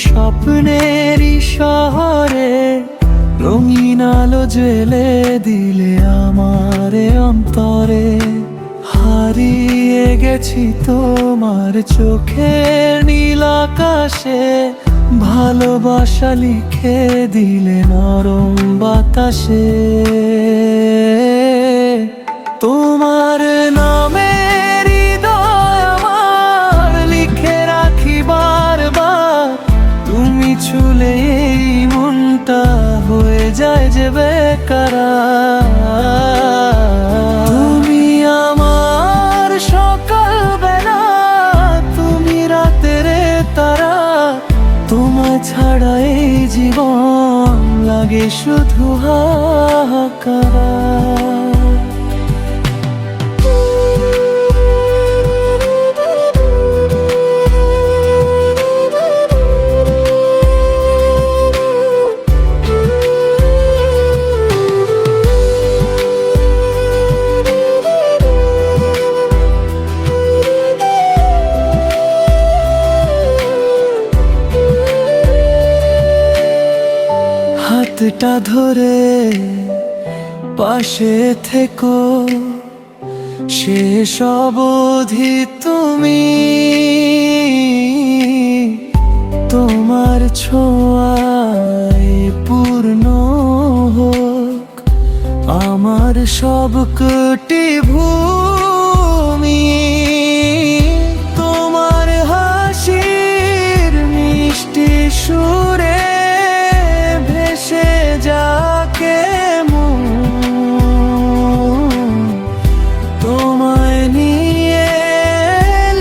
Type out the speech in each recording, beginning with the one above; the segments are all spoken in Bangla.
স্বপ্নেরই শহরে রঙিন আলো জ্বেলে দিলে আমারে অন্তরে। হারিয়ে গেছি তোমার চোখের নীল আকাশে, ভালোবাসা লিখে দিলে নরম বাতাসে। তোমার নামে হৃদয় আমার লিখে রাখি বারবার, তুমি ছুলে এই মনটা হয়ে যায় যে বেকরার। তুমি আমার সকালবেলা, তুমি রাতের তারা, তোমায় ছাড়া এই জীবন লাগে শুধু হাহাকার। হাতটা ধরে পাশে থেকো, শেষ অবধি তুমি। তোমার ছোঁয়ায় পূর্ণ হোক আমার সব কটি ভূমি। তোমার হাসির মিষ্টি সুরে যাকে তোমায় নিয়ে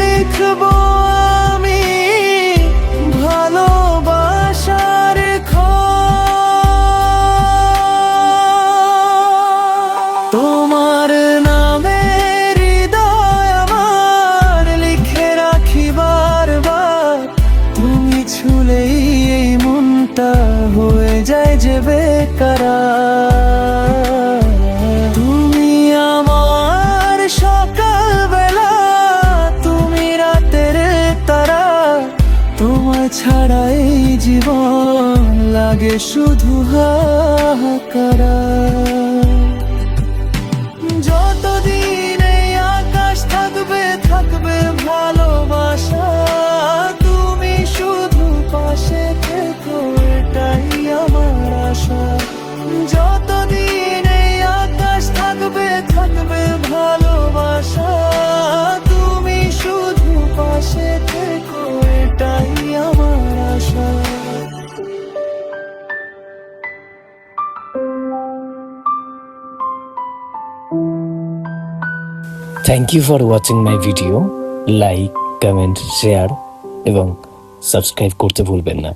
লিখব আমি ভালোবাসার তোমার নামে হৃদয় আমার লিখে রাখি বারবার, তুমি ছুলেই এই মনটা হয়ে যায় যে বেকরার। তুমি আমার সকালবেলা, তুমি রাতের তারা, তোমায় ছাড়া এই জীবন লাগে শুধু হাহাকার। যতদিন এই আকাশ থাকবে থাকবে ভালোবাসা, তুমি শুধু পাশে থেকো এটাই আমার আশা। যতদিন এই আকাশ থাকবে থাকবে ভালোবাসা, তুমি শুধু পাশে থেকো এটাই আমার আশা। Thank you for watching my video. Like, comment, share এবং সাবস্ক্রাইব করতে ভুলবেন না।